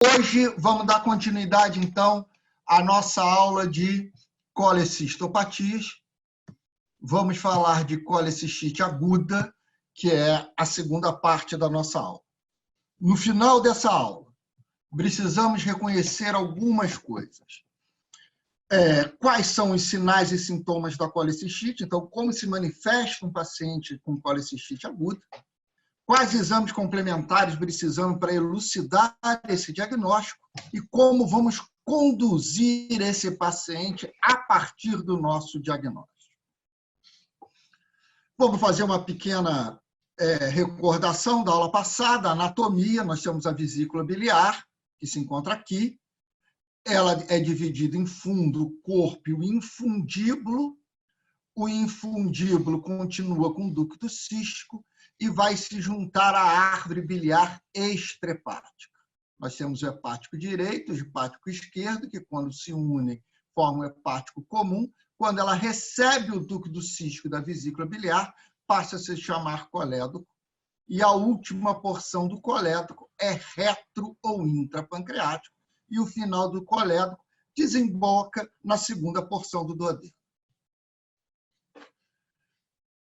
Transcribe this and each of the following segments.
Hoje vamos dar continuidade, então, à nossa aula de colecistopatias. Vamos falar de colecistite aguda, que é a segunda parte da nossa aula. No final dessa aula, precisamos reconhecer algumas coisas. Quais são os sinais e sintomas da colecistite? Então, como se manifesta um paciente com colecistite aguda? Quais exames complementares precisamos para elucidar esse diagnóstico e como vamos conduzir esse paciente a partir do nosso diagnóstico. Vamos fazer uma pequena recordação da aula passada, anatomia. Nós temos a vesícula biliar, que se encontra aqui. Ela é dividida em fundo, corpo e o infundíbulo. O infundíbulo continua com o ducto cístico e vai se juntar à árvore biliar extrahepática. Nós temos o hepático direito e o hepático esquerdo, que quando se unem formam um hepático comum. Quando ela recebe o ducto cístico da vesícula biliar, passa a se chamar colédoco. E a última porção do colédoco é retro ou intrapancreático. E o final do colédoco desemboca na segunda porção do duodeno.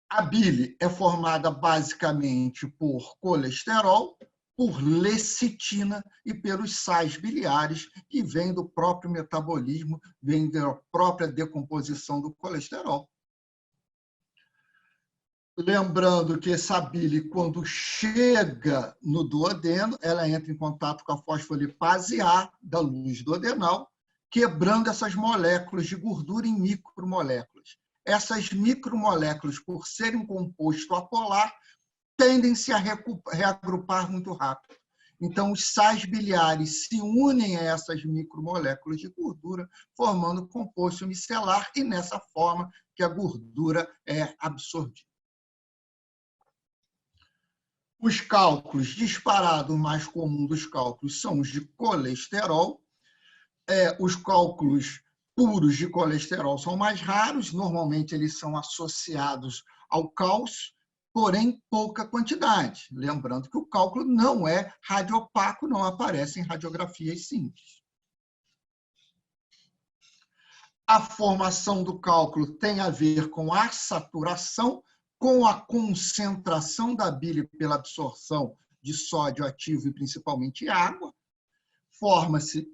A bile é formada basicamente por colesterol, por lecitina e pelos sais biliares, que vêm do próprio metabolismo, vêm da própria decomposição do colesterol. Lembrando que essa bile, quando chega no duodeno, ela entra em contato com a fosfolipase A da luz duodenal, quebrando essas moléculas de gordura em micromoléculas. Essas micromoléculas, por serem um composto apolar, tendem-se a reagrupar muito rápido. Então, os sais biliares se unem a essas micromoléculas de gordura, formando composto micelar, e nessa forma que a gordura é absorvida. Os cálculos disparados, o mais comum dos cálculos são os de colesterol. Os cálculos puros de colesterol são mais raros, normalmente eles são associados ao cálcio, porém pouca quantidade. Lembrando que o cálculo não é radiopaco, não aparece em radiografias simples. A formação do cálculo tem a ver com a saturação, com a concentração da bile pela absorção de sódio ativo e principalmente água. Forma-se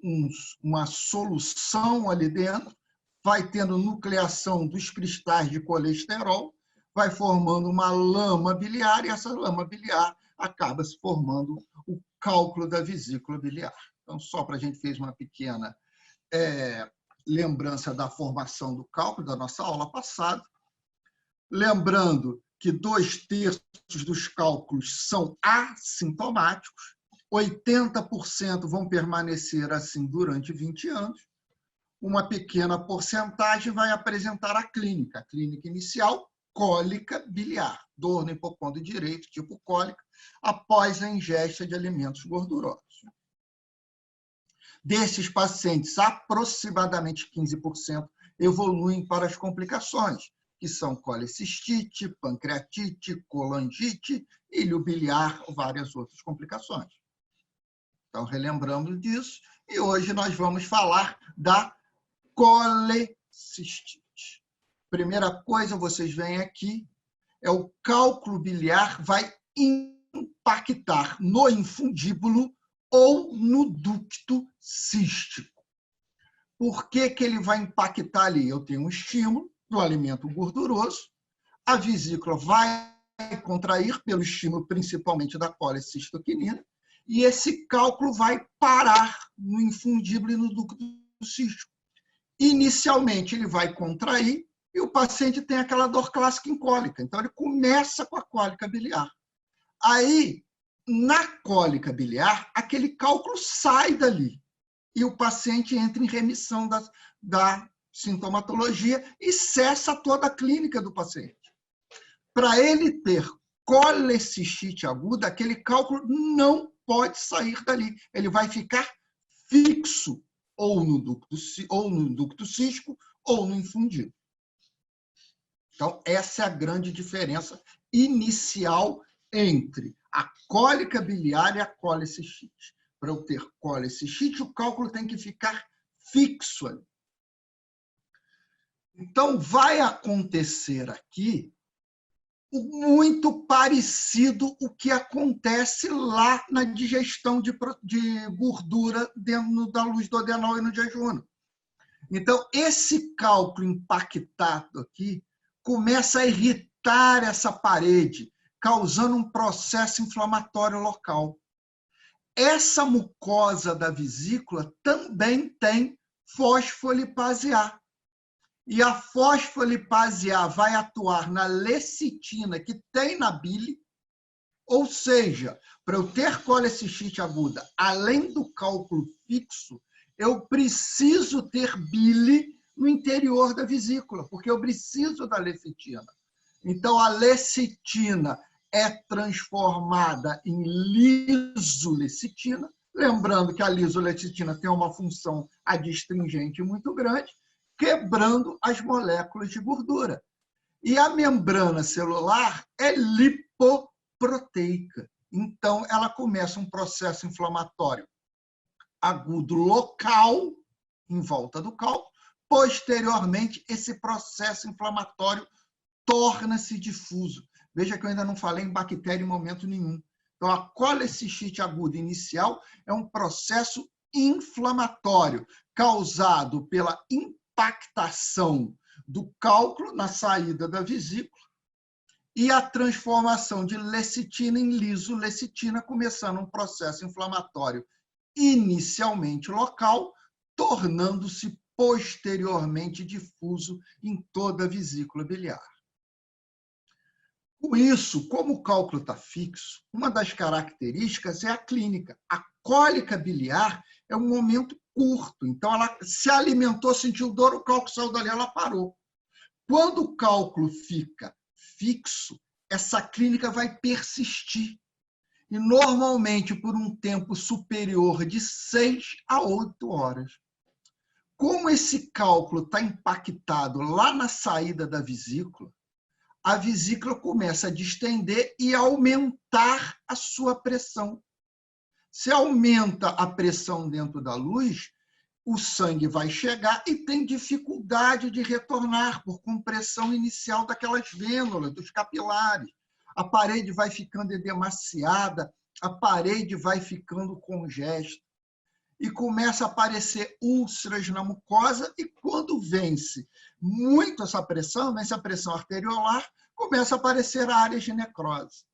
uma solução ali dentro, vai tendo nucleação dos cristais de colesterol, vai formando uma lama biliar, e essa lama biliar acaba se formando o cálculo da vesícula biliar. Então, só para a gente fez uma pequena lembrança da formação do cálculo da nossa aula passada. Lembrando que 2/3 dos cálculos são assintomáticos, 80% vão permanecer assim durante 20 anos, uma pequena porcentagem vai apresentar a clínica inicial, cólica biliar, dor no hipocôndrio direito, tipo cólica, após a ingesta de alimentos gordurosos. Desses pacientes, aproximadamente 15% evoluem para as complicações, que são colecistite, pancreatite, colangite, ilho biliar, várias outras complicações. Então, relembrando disso, e hoje nós vamos falar da colecistite. Primeira coisa, vocês veem aqui, é o cálculo biliar vai impactar no infundíbulo ou no ducto cístico. Por que que ele vai impactar ali? Eu tenho um estímulo do alimento gorduroso, a vesícula vai contrair pelo estímulo principalmente da colecistoquinina, e esse cálculo vai parar no infundíbulo e no ducto cístico. Inicialmente, ele vai contrair e o paciente tem aquela dor clássica em cólica. Então, ele começa com a cólica biliar. Aí, na cólica biliar, aquele cálculo sai dali e o paciente entra em remissão da sintomatologia e cessa toda a clínica do paciente. Para ele ter colecistite aguda, aquele cálculo não pode sair dali. Ele vai ficar fixo ou no ducto cístico ou no infundíbulo. Então, essa é a grande diferença inicial entre a cólica biliar e a colecistite. para eu ter colecistite, o cálculo tem que ficar fixo ali. Então, vai acontecer aqui muito parecido o que acontece lá na digestão de gordura dentro da luz do adenal e no jejum. Então, esse cálculo impactado aqui começa a irritar essa parede, causando um processo inflamatório local. Essa mucosa da vesícula também tem fosfolipase A. E a fosfolipase A vai atuar na lecitina que tem na bile, ou seja, para eu ter colecistite aguda, além do cálculo fixo, eu preciso ter bile no interior da vesícula, porque eu preciso da lecitina. Então, a lecitina é transformada em lisolecitina, lembrando que a lisolecitina tem uma função adstringente muito grande, quebrando as moléculas de gordura. E a membrana celular é lipoproteica. Então, ela começa um processo inflamatório agudo local, em volta do cálculo. Posteriormente, esse processo inflamatório torna-se difuso. Veja que eu ainda não falei em bactéria em momento nenhum. Então, a colecistite aguda inicial é um processo inflamatório causado pela impactação do cálculo na saída da vesícula e a transformação de lecitina em lisolecitina, começando um processo inflamatório inicialmente local, tornando-se posteriormente difuso em toda a vesícula biliar. Com isso, como o cálculo está fixo, uma das características é a clínica. A cólica biliar é um momento curto, então ela se alimentou, sentiu dor, o cálculo saiu dali, ela parou. Quando o cálculo fica fixo, essa clínica vai persistir, e normalmente por um tempo superior de 6 a 8 horas. Como esse cálculo está impactado lá na saída da vesícula, a vesícula começa a distender e aumentar a sua pressão. Se aumenta a pressão dentro da luz, o sangue vai chegar e tem dificuldade de retornar por compressão inicial daquelas vênulas, dos capilares. A parede vai ficando edemaciada, a parede vai ficando congesta e começa a aparecer úlceras na mucosa, e quando vence muito essa pressão, vence a pressão arteriolar, começa a aparecer áreas de necrose.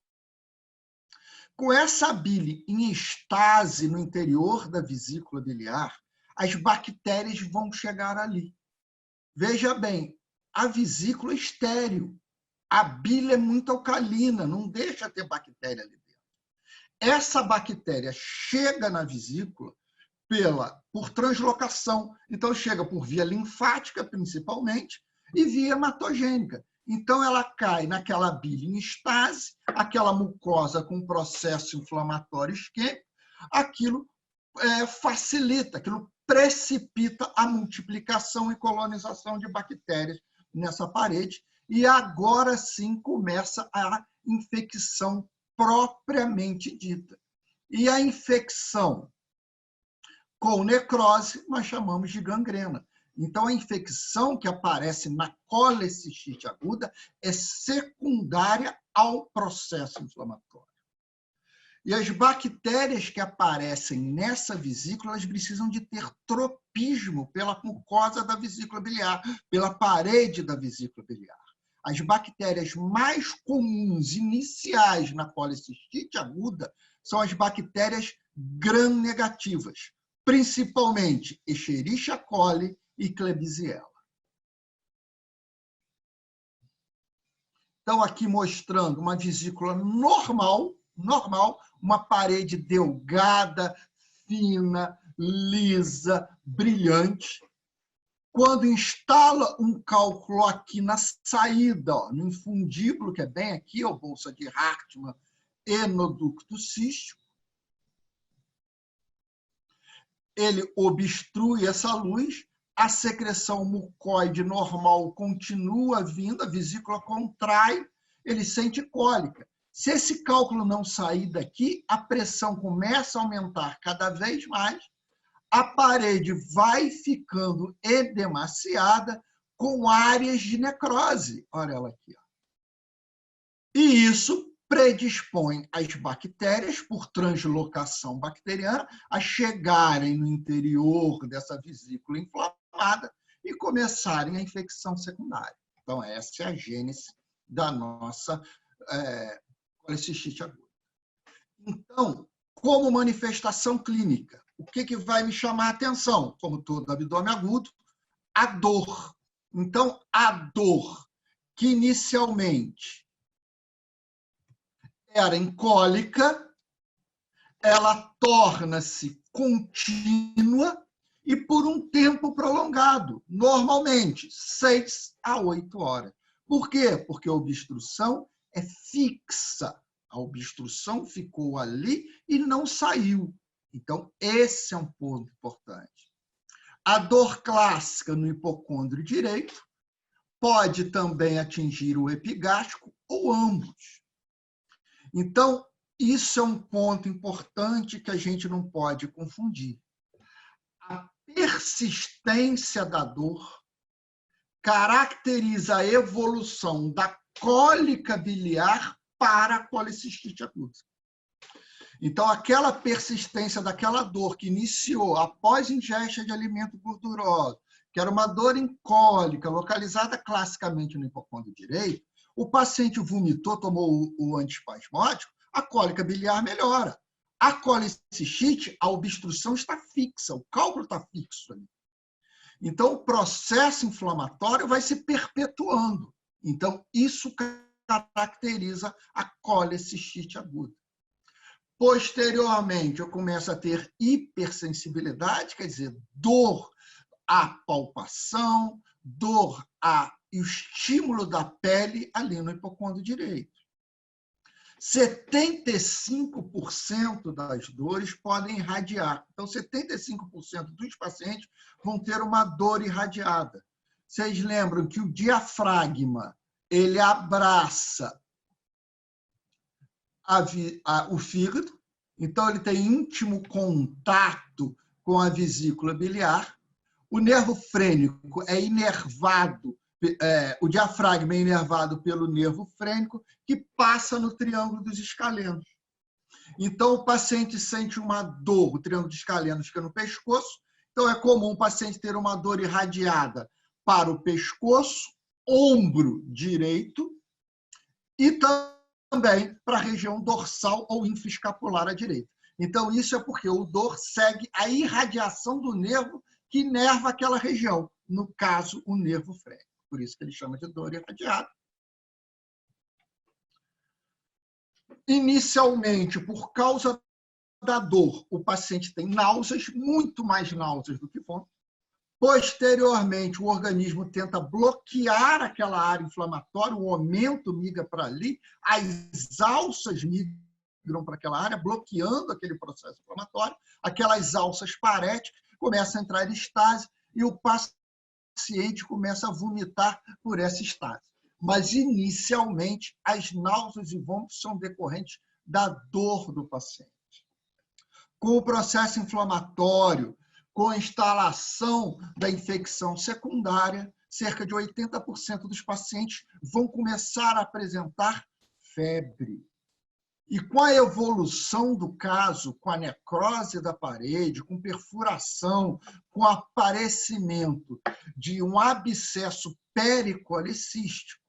Com essa bile em estase no interior da vesícula biliar, as bactérias vão chegar ali. Veja bem, a vesícula é estéril, a bile é muito alcalina, não deixa ter bactéria ali dentro. Essa bactéria chega na vesícula por translocação. Então, chega por via linfática, principalmente, e via hematogênica. Então, ela cai naquela bile em estase, aquela mucosa com processo inflamatório isquêmico, aquilo facilita, aquilo precipita a multiplicação e colonização de bactérias nessa parede, e agora sim começa a infecção propriamente dita. E a infecção com necrose nós chamamos de gangrena. Então, a infecção que aparece na colecistite aguda é secundária ao processo inflamatório. E as bactérias que aparecem nessa vesícula, elas precisam de ter tropismo pela mucosa da vesícula biliar, pela parede da vesícula biliar. As bactérias mais comuns iniciais na colecistite aguda são as bactérias gram-negativas, principalmente Escherichia coli e Klebsiella. Então, aqui mostrando uma vesícula normal, uma parede delgada, fina, lisa, brilhante. Quando instala um cálculo aqui na saída, no infundíbulo, que é bem aqui, a bolsa de Hartmann e no ducto cístico, ele obstrui essa luz, a secreção mucoide normal continua vindo, a vesícula contrai, ele sente cólica. Se esse cálculo não sair daqui, a pressão começa a aumentar cada vez mais, a parede vai ficando edemaciada com áreas de necrose. Olha ela aqui. E isso predispõe as bactérias, por translocação bacteriana, a chegarem no interior dessa vesícula inflamada e começarem a infecção secundária. Então, essa é a gênese da nossa colicistite aguda. Então, como manifestação clínica, o que vai me chamar a atenção? Como todo abdômen agudo, a dor. Então, a dor que inicialmente era em cólica, ela torna-se contínua e por um tempo prolongado, normalmente 6 a 8 horas. Por quê? Porque a obstrução é fixa. A obstrução ficou ali e não saiu. Então, esse é um ponto importante. A dor clássica no hipocôndrio direito pode também atingir o epigástrico ou ambos. Então, isso é um ponto importante que a gente não pode confundir. A persistência da dor caracteriza a evolução da cólica biliar para a colicistite aguda. Então, aquela persistência daquela dor que iniciou após ingesta de alimento gorduroso, que era uma dor em cólica, localizada classicamente no hipocôndrio direito, o paciente vomitou, tomou o antiespasmódico, a cólica biliar melhora. A colicistite, a obstrução está fixa, o cálculo está fixo ali. Então, o processo inflamatório vai se perpetuando. Então, isso caracteriza a colicistite aguda. Posteriormente, eu começo a ter hipersensibilidade, quer dizer, dor à palpação, dor ao estímulo da pele ali no hipocôndrio direito. 75% das dores podem irradiar. Então, 75% dos pacientes vão ter uma dor irradiada. Vocês lembram que o diafragma, ele abraça o fígado, então ele tem íntimo contato com a vesícula biliar. O nervo frênico é inervado, o diafragma é inervado pelo nervo frênico, que passa no triângulo dos escalenos. Então, o paciente sente uma dor, o triângulo dos escalenos fica no pescoço, então é comum o paciente ter uma dor irradiada para o pescoço, ombro direito e também para a região dorsal ou infraescapular à direita. Então, isso é porque o dor segue a irradiação do nervo que inerva aquela região, no caso, o nervo frênico. Por isso que ele chama de dor irradiada. Inicialmente, por causa da dor, o paciente tem náuseas, muito mais náuseas do que vômito. Posteriormente, o organismo tenta bloquear aquela área inflamatória, o aumento migra para ali, as alças migram para aquela área, bloqueando aquele processo inflamatório, aquelas alças paréticas começam a entrar em estase e o paciente começa a vomitar por essa estase. Mas, inicialmente, as náuseas e vômitos são decorrentes da dor do paciente. Com o processo inflamatório, com a instalação da infecção secundária, cerca de 80% dos pacientes vão começar a apresentar febre. E com a evolução do caso, com a necrose da parede, com perfuração, com aparecimento de um abscesso pericolicístico,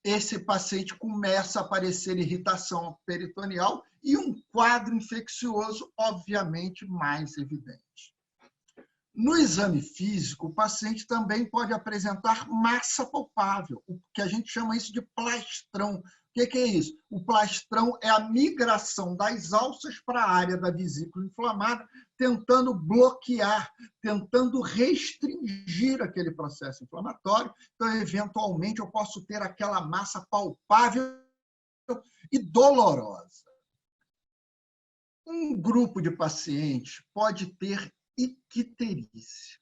esse paciente começa a aparecer irritação peritoneal e um quadro infeccioso, obviamente, mais evidente. No exame físico, o paciente também pode apresentar massa palpável, o que a gente chama isso de plastrão. O que é isso? O plastrão é a migração das alças para a área da vesícula inflamada, tentando bloquear, tentando restringir aquele processo inflamatório. Então, eventualmente, eu posso ter aquela massa palpável e dolorosa. Um grupo de pacientes pode ter icterícia.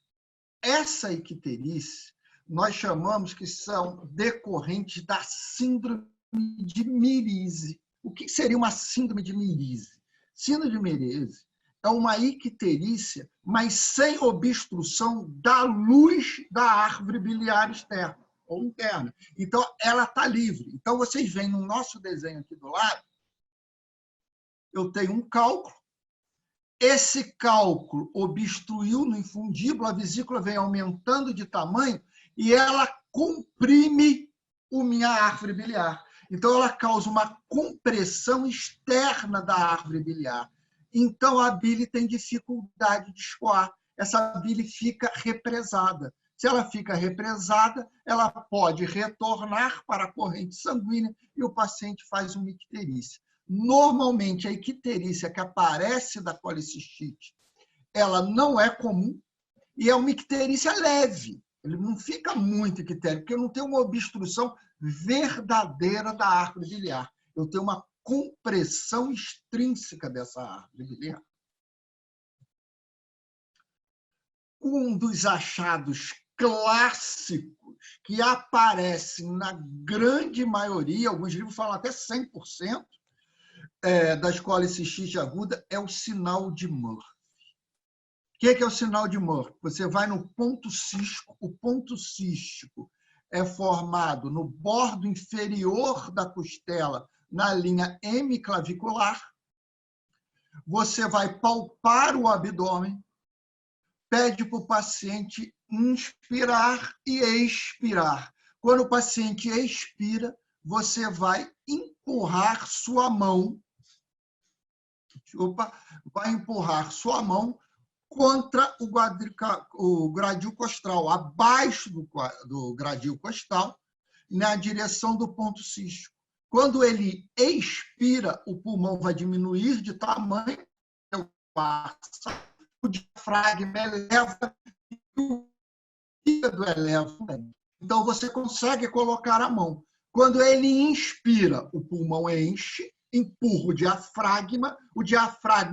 Essa icterícia nós chamamos que são decorrentes da síndrome de mirise. O que seria uma síndrome de Merise? Síndrome de Merise é uma icterícia, mas sem obstrução da luz da árvore biliar externa ou interna. Então, ela está livre. Então, vocês veem no nosso desenho aqui do lado, eu tenho um cálculo. Esse cálculo obstruiu no infundíbulo, a vesícula vem aumentando de tamanho e ela comprime a minha árvore biliar. Então, ela causa uma compressão externa da árvore biliar. Então, a bile tem dificuldade de escoar. Essa bile fica represada. Se ela fica represada, ela pode retornar para a corrente sanguínea e o paciente faz uma icterícia. Normalmente, a icterícia que aparece da colicistite, ela não é comum e é uma icterícia leve. Ele não fica muito ictérico, porque eu não tenho uma obstrução verdadeira da árvore biliar. Eu tenho uma compressão extrínseca dessa árvore biliar. Um dos achados clássicos que aparecem na grande maioria, alguns livros falam até 100%, da colicistite aguda, é o sinal de Murphy. O que é o sinal de Murphy? Você vai no ponto cístico, o ponto cístico é formado no bordo inferior da costela, na linha hemiclavicular. Você vai palpar o abdômen, pede para o paciente inspirar e expirar. Quando o paciente expira, você vai empurrar sua mão, vai empurrar sua mão contra o gradil costal, abaixo do gradil costal, na direção do ponto cístico. Quando ele expira, o pulmão vai diminuir de tamanho, o diafragma eleva e o fígado eleva também. Então, você consegue colocar a mão. Quando ele inspira, o pulmão enche, empurra o diafragma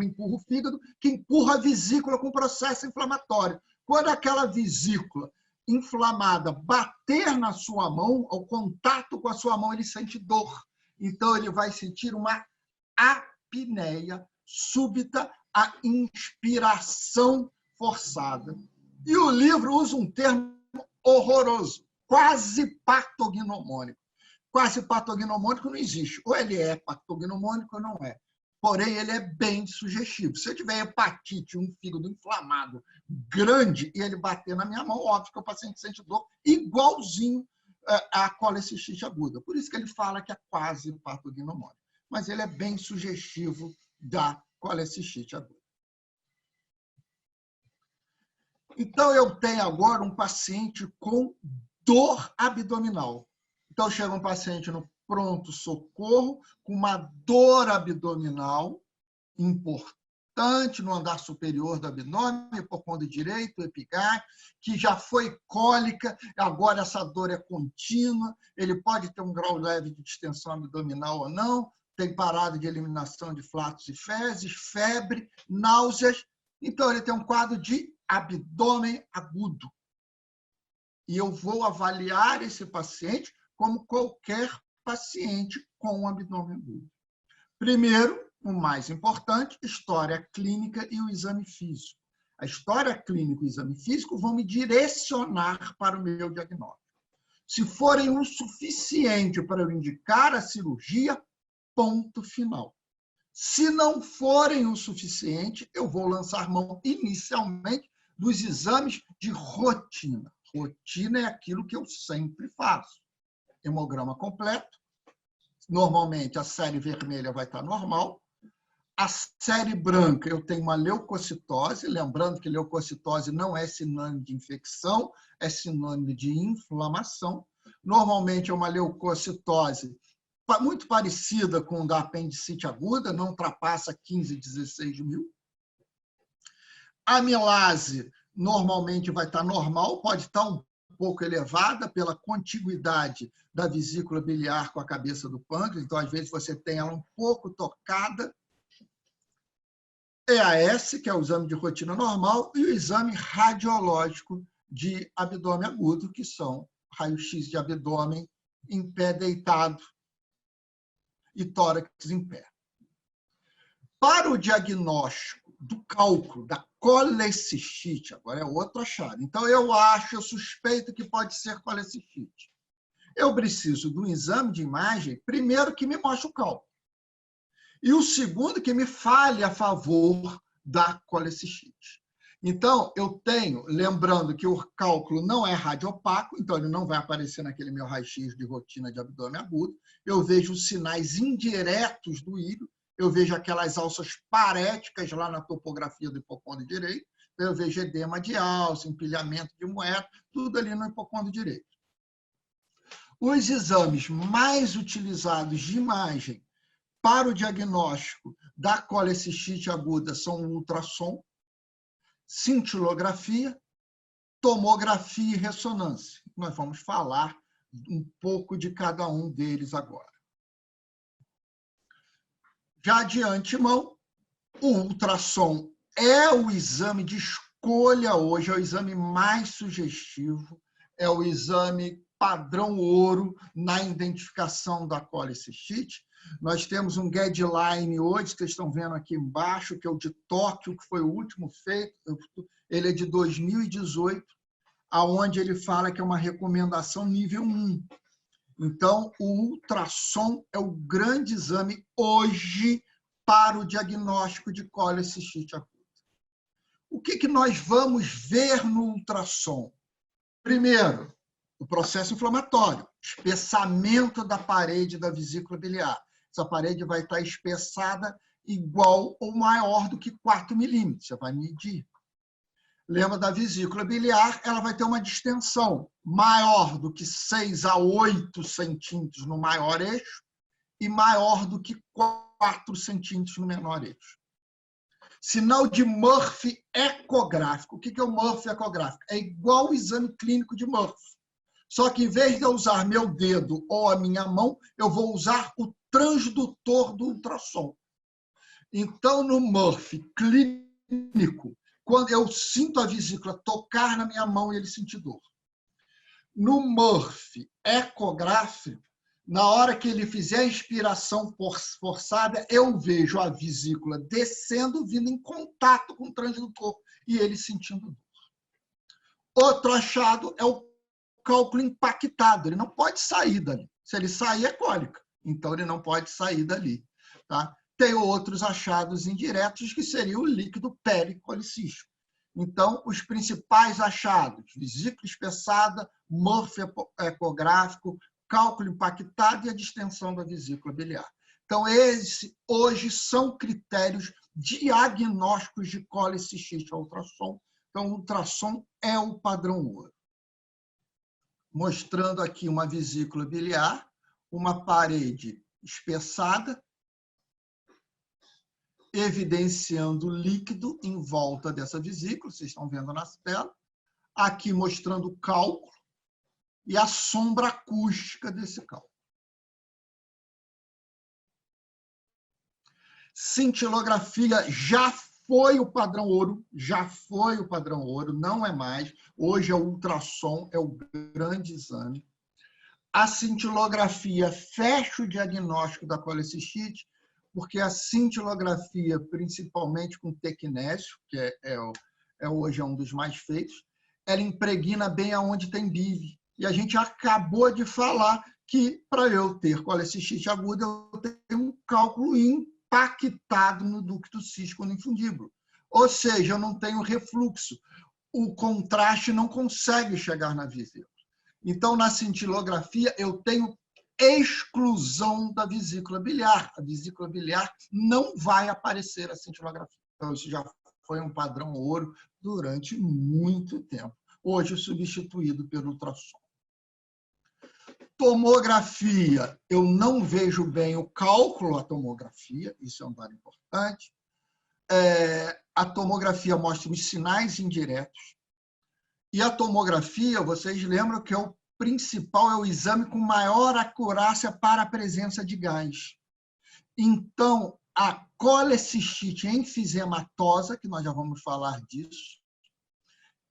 empurra o fígado, que empurra a vesícula com processo inflamatório. Quando aquela vesícula inflamada bater na sua mão, ao contato com a sua mão, ele sente dor. Então, ele vai sentir uma apneia súbita, a inspiração forçada. E o livro usa um termo horroroso, quase patognomônico. Quase patognomônico não existe. Ou ele é patognomônico ou não é. Porém, ele é bem sugestivo. Se eu tiver hepatite, um fígado inflamado grande, e ele bater na minha mão, óbvio que o paciente sente dor igualzinho à colicistite aguda. Por isso que ele fala que é quase patognomônico. Mas ele é bem sugestivo da colicistite aguda. Então, eu tenho agora um paciente com dor abdominal. Então, chega um paciente no pronto-socorro com uma dor abdominal importante no andar superior do abdômen, hipocôndrio direito, epigástreo, que já foi cólica, agora essa dor é contínua, ele pode ter um grau leve de distensão abdominal ou não, tem parada de eliminação de flatos e fezes, febre, náuseas. Então, ele tem um quadro de abdômen agudo. E eu vou avaliar esse paciente como qualquer paciente com um abdômen agudo. Primeiro, o mais importante, história clínica e o exame físico. A história clínica e o exame físico vão me direcionar para o meu diagnóstico. Se forem o suficiente para eu indicar a cirurgia, ponto final. Se não forem o suficiente, eu vou lançar mão inicialmente dos exames de rotina. Rotina é aquilo que eu sempre faço. Hemograma completo. Normalmente, a série vermelha vai estar normal. A série branca, eu tenho uma leucocitose. Lembrando que leucocitose não é sinônimo de infecção, é sinônimo de inflamação. Normalmente, é uma leucocitose muito parecida com a da apendicite aguda, não ultrapassa 15, 16 mil. A amilase normalmente vai estar normal, pode estar um pouco elevada pela contiguidade da vesícula biliar com a cabeça do pâncreas, então, às vezes, você tem ela um pouco tocada. EAS, que é o exame de rotina normal, e o exame radiológico de abdômen agudo, que são raio-x de abdômen em pé deitado. e tórax em pé. Para o diagnóstico do cálculo da colecistite, agora é outro achado. Então, eu suspeito que pode ser colecistite. Eu preciso de um exame de imagem, primeiro, que me mostre o cálculo. E o segundo, que me fale a favor da colecistite. Então, eu tenho, lembrando que o cálculo não é radiopaco, então ele não vai aparecer naquele meu raio-x de rotina de abdômen agudo. Eu vejo os sinais indiretos do íleo, eu vejo aquelas alças paréticas lá na topografia do hipocôndrio direito, eu vejo edema de alça, empilhamento de moeda, tudo ali no hipocôndrio direito. Os exames mais utilizados de imagem para o diagnóstico da colecistite aguda são o ultrassom, cintilografia, tomografia e ressonância. Nós vamos falar um pouco de cada um deles agora. Já de antemão, o ultrassom é o exame de escolha hoje, é o exame mais sugestivo, é o exame padrão ouro na identificação da colecistite. Nós temos um guideline hoje, que vocês estão vendo aqui embaixo, que é o de Tóquio, que foi o último feito. Ele é de 2018, aonde ele fala que é uma recomendação nível 1. Então, o ultrassom é o grande exame hoje para o diagnóstico de colecistite aguda. O que nós vamos ver no ultrassom? Primeiro, o processo inflamatório, espessamento da parede da vesícula biliar. Essa parede vai estar espessada igual ou maior do que 4 milímetros. Você vai medir. Lembra da vesícula biliar, ela vai ter uma distensão maior do que 6 a 8 centímetros no maior eixo e maior do que 4 centímetros no menor eixo. Sinal de Murphy ecográfico. O que é o Murphy ecográfico? É igual ao exame clínico de Murphy. Só que, em vez de eu usar meu dedo ou a minha mão, eu vou usar o transdutor do ultrassom. Então, no Murphy clínico, quando eu sinto a vesícula tocar na minha mão, ele sente dor. No Murphy ecográfico, na hora que ele fizer a inspiração forçada, eu vejo a vesícula descendo, vindo em contato com o transdutor e ele sentindo dor. Outro achado é o cálculo impactado. Ele não pode sair dali. Se ele sair, é cólica. Então, ele não pode sair dali. Tá? Tem outros achados indiretos, que seria o líquido pericolicístico. Então, os principais achados: vesícula espessada, Murphy ecográfico, cálculo impactado e a distensão da vesícula biliar. Então, esses hoje são critérios diagnósticos de colecistite ao ultrassom. Então, o ultrassom é o padrão ouro. Mostrando aqui uma vesícula biliar, uma parede espessada, evidenciando líquido em volta dessa vesícula, vocês estão vendo na tela. Aqui mostrando o cálculo e a sombra acústica desse cálculo. Cintilografia já foi o padrão ouro, não é mais. Hoje é o ultrassom, é o grande exame. A cintilografia fecha o diagnóstico da colecistite, porque a cintilografia, principalmente com tecnésio, que hoje é um dos mais feitos, ela impregna bem aonde tem bile. E a gente acabou de falar que, para eu ter colecistite aguda, eu tenho um cálculo impactado no ducto cístico no infundíbulo. Ou seja, eu não tenho refluxo. O contraste não consegue chegar na vesícula. Então, na cintilografia, eu tenho exclusão da vesícula biliar. A vesícula biliar não vai aparecer a cintilografia. Então, isso já foi um padrão ouro durante muito tempo. Hoje, substituído pelo ultrassom. Tomografia, eu não vejo bem o cálculo, a tomografia, isso é um dado importante. A tomografia mostra os sinais indiretos. E a tomografia, vocês lembram que o principal é o exame com maior acurácia para a presença de gás. Então, a colecistite enfisematosa, que nós já vamos falar disso,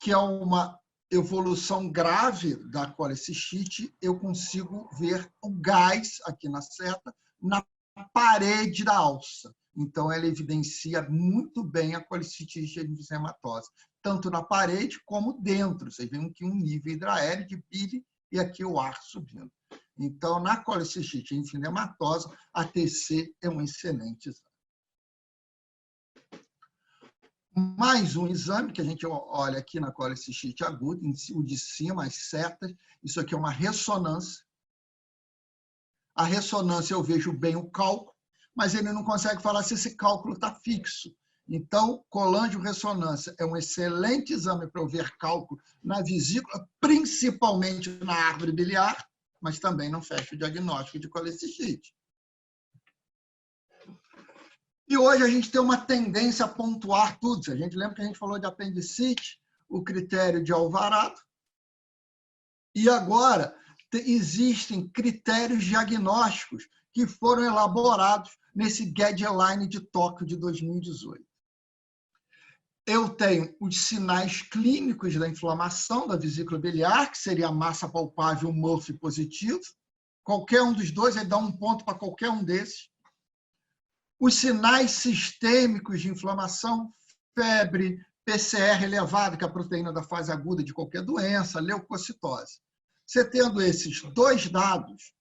que é uma evolução grave da colecistite, eu consigo ver o gás aqui na seta, na parede da alça. Então, ela evidencia muito bem a colicitite linfematosa, tanto na parede como dentro. Vocês veem aqui um nível hidroaéreo de bile e aqui o ar subindo. Então, na colicitite linfematosa, a TC é um excelente exame. Mais um exame que a gente olha aqui na colicitite aguda, o de cima, as setas. Isso aqui é uma ressonância. A ressonância eu vejo bem o cálculo, mas ele não consegue falar se esse cálculo está fixo. Então, colangio-ressonância é um excelente exame para eu ver cálculo na vesícula, principalmente na árvore biliar, mas também não fecha o diagnóstico de colicitite. E hoje a gente tem uma tendência a pontuar tudo. A gente lembra que a gente falou de apendicite, o critério de Alvarado, e agora existem critérios diagnósticos que foram elaborados nesse Guideline de Tóquio de 2018. Eu tenho os sinais clínicos da inflamação da vesícula biliar, que seria a massa palpável Murphy positivo. Qualquer um dos dois, ele dá um ponto para qualquer um desses. Os sinais sistêmicos de inflamação, febre, PCR elevado, que é a proteína da fase aguda de qualquer doença, leucocitose. Você tendo esses dois dados,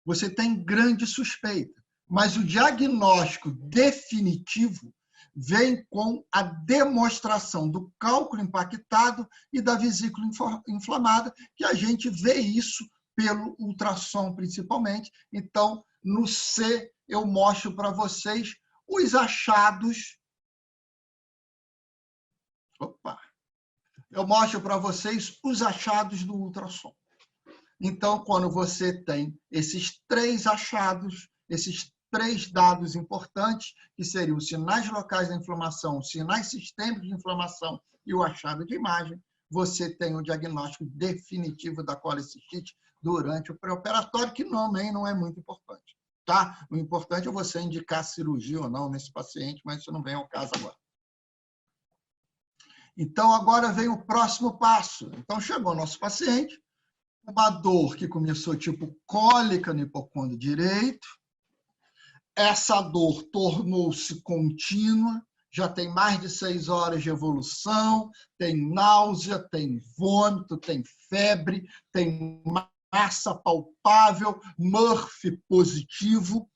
você tem grande suspeita, mas o diagnóstico definitivo vem com a demonstração do cálculo impactado e da vesícula inflamada, que a gente vê isso pelo ultrassom principalmente. Então, no C, eu mostro para vocês os achados. Eu mostro para vocês os achados do ultrassom. Então, quando você tem esses três achados, esses três dados importantes, que seriam os sinais locais da inflamação, os sinais sistêmicos de inflamação e o achado de imagem, você tem o diagnóstico definitivo da colicitite durante o pré-operatório, que também não é muito importante. Tá? O importante é você indicar cirurgia ou não nesse paciente, mas isso não vem ao caso agora. Então, agora vem o próximo passo. Então, chegou o nosso paciente, uma dor que começou tipo cólica no hipocôndrio direito. Essa dor tornou-se contínua, já tem mais de 6 horas de evolução, tem náusea, tem vômito, tem febre, tem massa palpável, Murphy positivo.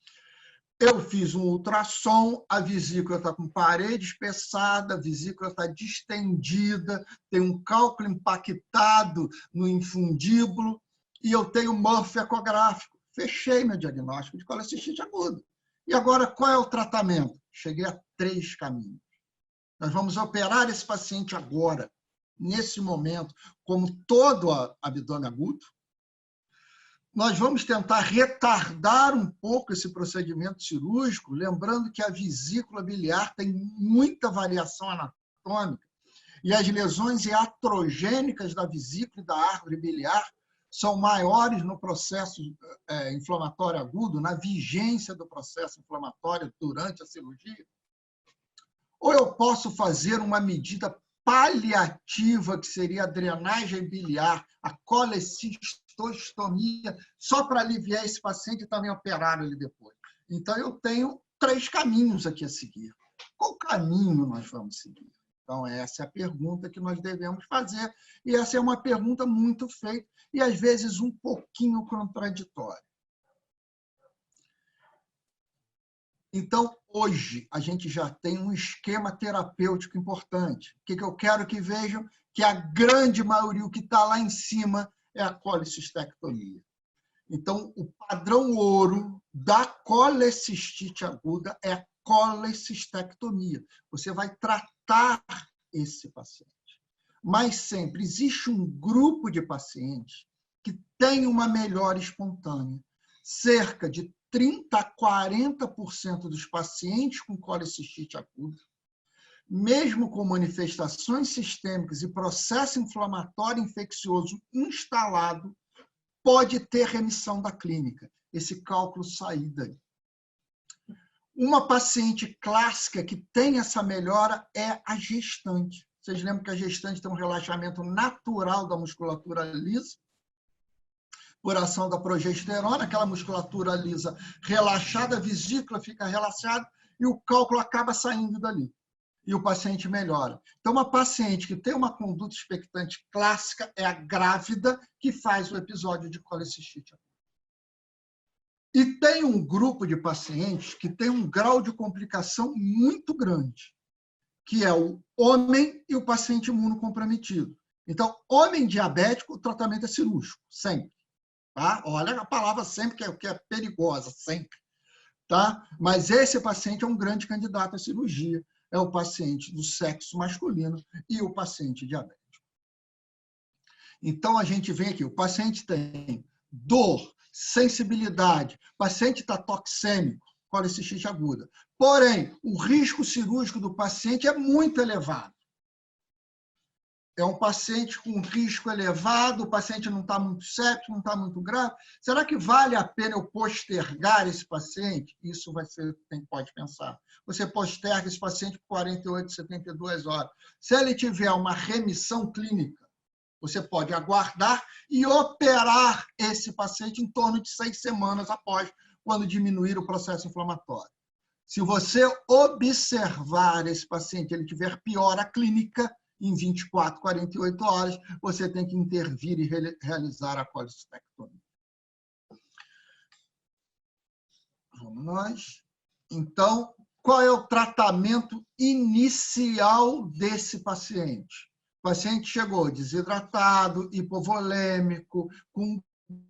Eu fiz um ultrassom, a vesícula está com parede espessada, a vesícula está distendida, tem um cálculo impactado no infundíbulo e eu tenho Murphy ecográfico. Fechei meu diagnóstico de colicitite aguda. E agora, qual é o tratamento? Cheguei a 3 caminhos. Nós vamos operar esse paciente agora, nesse momento, como todo abdômen agudo. Nós vamos tentar retardar um pouco esse procedimento cirúrgico, lembrando que a vesícula biliar tem muita variação anatômica e as lesões iatrogênicas da vesícula e da árvore biliar são maiores no processo inflamatório agudo, na vigência do processo inflamatório durante a cirurgia. Ou eu posso fazer uma medida paliativa, que seria a drenagem biliar, a colecistostomia, só para aliviar esse paciente e também operar ele depois. Então, eu tenho 3 caminhos aqui a seguir. Qual caminho nós vamos seguir? Então, essa é a pergunta que nós devemos fazer, e essa é uma pergunta muito feita e, às vezes, um pouquinho contraditória. Então, hoje, a gente já tem um esquema terapêutico importante. O que eu quero que vejam? Que a grande maioria, o que está lá em cima, é a colicistectomia. Então, o padrão ouro da colecistite aguda é a colecistectomia. Você vai tratar esse paciente. Mas sempre existe um grupo de pacientes que tem uma melhora espontânea. Cerca de 30% a 40% dos pacientes com colicistite aguda, mesmo com manifestações sistêmicas e processo inflamatório infeccioso instalado, pode ter remissão da clínica. Esse cálculo sair daí. Uma paciente clássica que tem essa melhora é a gestante. Vocês lembram que a gestante tem um relaxamento natural da musculatura lisa? por ação da progesterona, aquela musculatura lisa relaxada, a vesícula fica relaxada e o cálculo acaba saindo dali. E o paciente melhora. Então, uma paciente que tem uma conduta expectante clássica é a grávida que faz o episódio de colecistite. E tem um grupo de pacientes que tem um grau de complicação muito grande, que é o homem e o paciente imunocomprometido. Então, homem diabético, o tratamento é cirúrgico, sempre. Tá? Olha a palavra sempre, que é perigosa, sempre. Tá? Mas esse paciente é um grande candidato à cirurgia. É o paciente do sexo masculino e o paciente diabético. Então, a gente vem aqui, o paciente tem dor, sensibilidade, o paciente está toxêmico, colecistite aguda. Porém, o risco cirúrgico do paciente é muito elevado. É um paciente com risco elevado, o paciente não está muito séptico, não está muito grave. Será que vale a pena eu postergar esse paciente? Isso você pode pensar. Você posterga esse paciente por 48, 72 horas. Se ele tiver uma remissão clínica, você pode aguardar e operar esse paciente em torno de 6 semanas após, quando diminuir o processo inflamatório. Se você observar esse paciente, ele tiver piora clínica, em 24, 48 horas, você tem que intervir e realizar a colecistectomia. Vamos nós. Então, qual é o tratamento inicial desse paciente? O paciente chegou desidratado, hipovolêmico, com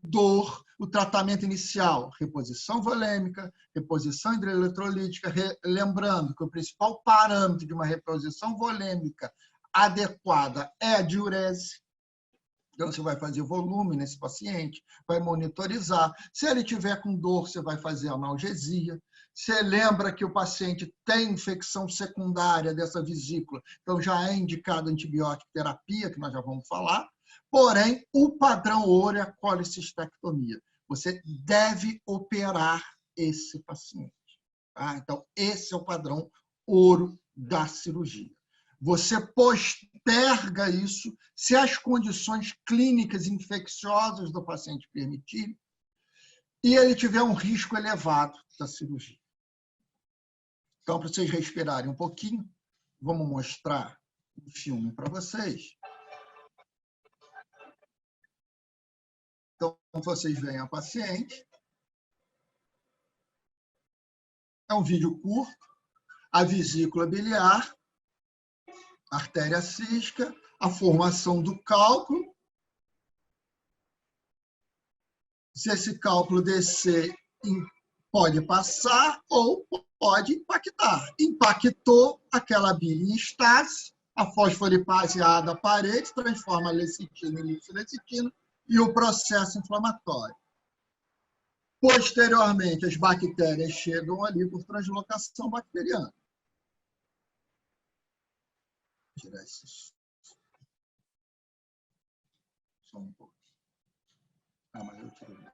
dor. O tratamento inicial, reposição volêmica, reposição hidroeletrolítica, lembrando que o principal parâmetro de uma reposição volêmica adequada é a diurese. Então, você vai fazer volume nesse paciente, vai monitorizar. Se ele tiver com dor, você vai fazer analgesia. Você lembra que o paciente tem infecção secundária dessa vesícula, então já é indicado antibiótico terapia, que nós já vamos falar. Porém, o padrão ouro é a colecistectomia. Você deve operar esse paciente. Tá? Então, esse é o padrão ouro da cirurgia. Você posterga isso se as condições clínicas infecciosas do paciente permitirem e ele tiver um risco elevado da cirurgia. Então, para vocês respirarem um pouquinho, vamos mostrar um filme para vocês. Então, vocês veem a paciente. É um vídeo curto. A vesícula biliar, artéria cística, a formação do cálculo. Se esse cálculo descer, pode passar ou pode impactar. Impactou aquela bile em estase, a fosforipaseada à parede, transforma a lecitina em lecitina e o processo inflamatório. Posteriormente, as bactérias chegam ali por translocação bacteriana. Vou tirar isso. Só um pouco. Mas eu tiro.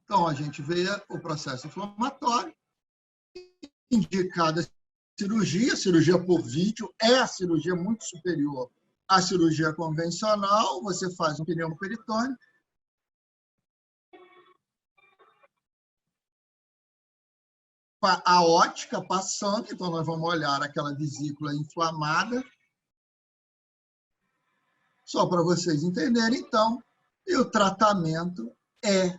Então, a gente vê o processo inflamatório, indicada cirurgia por vídeo, é a cirurgia muito superior à cirurgia convencional, você faz um pneumoperitônio, a ótica passando, então nós vamos olhar aquela vesícula inflamada, só para vocês entenderem, então, e o tratamento é,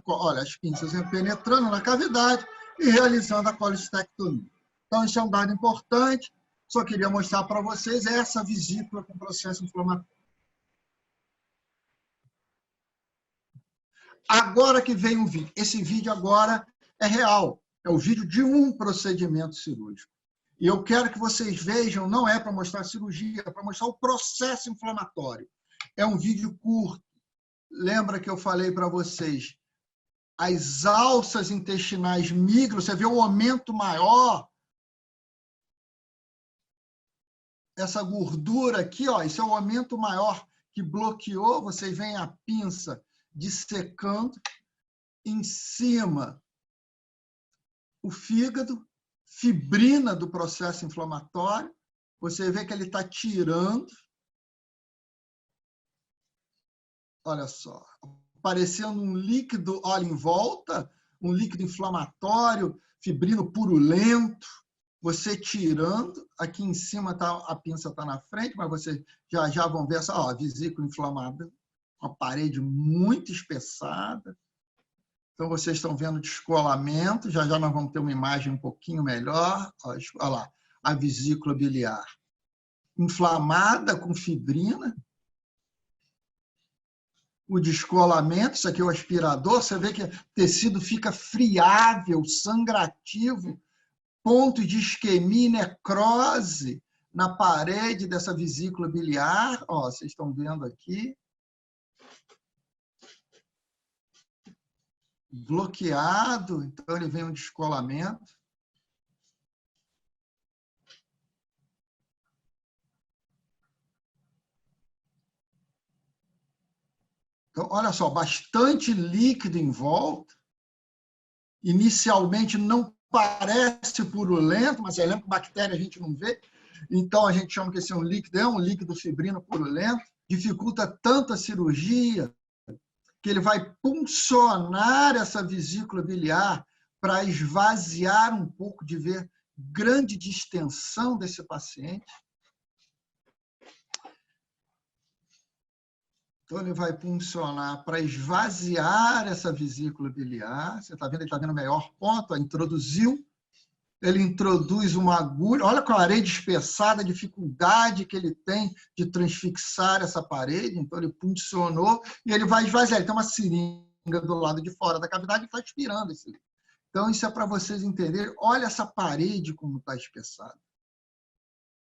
olha, as pinças penetrando na cavidade e realizando a colecistectomia. Então, isso é um dado importante, só queria mostrar para vocês essa vesícula com processo inflamatório. Agora que vem um vídeo, esse vídeo agora é real, é o vídeo de um procedimento cirúrgico. E eu quero que vocês vejam, não é para mostrar a cirurgia, é para mostrar o processo inflamatório. É um vídeo curto. Lembra que eu falei para vocês, as alças intestinais migram, você vê um aumento maior. Essa gordura aqui, ó, isso é um aumento maior que bloqueou, vocês veem a pinça dissecando em cima o fígado, fibrina do processo inflamatório, você vê que ele está tirando. Olha só, o parecendo um líquido, olha, em volta, um líquido inflamatório, fibrino purulento. Você tirando, aqui em cima a pinça está na frente, mas você já vão ver essa vesícula inflamada, uma parede muito espessada. Então, vocês estão vendo descolamento, já nós vamos ter uma imagem um pouquinho melhor. Olha lá, a vesícula biliar inflamada com fibrina. O descolamento, isso aqui é o aspirador, você vê que o tecido fica friável, sangrativo, ponto de isquemia e necrose na parede dessa vesícula biliar. Ó, vocês estão vendo aqui. Bloqueado, então ele vem um descolamento. Então, olha só, bastante líquido em volta. Inicialmente não parece purulento, mas é lembra que bactéria a gente não vê. Então a gente chama que esse é um líquido fibrino purulento. Dificulta tanto a cirurgia que ele vai puncionar essa vesícula biliar para esvaziar um pouco, de ver grande distensão desse paciente. Então, ele vai puncionar para esvaziar essa vesícula biliar. Você está vendo? Ele está vendo o melhor ponto. Introduziu. Ele introduz uma agulha. Olha a parede espessada, a dificuldade que ele tem de transfixar essa parede. Então, ele puncionou e ele vai esvaziar. Ele tem uma seringa do lado de fora da cavidade e está aspirando esse líquido. Então, isso é para vocês entenderem. Olha essa parede como está espessada.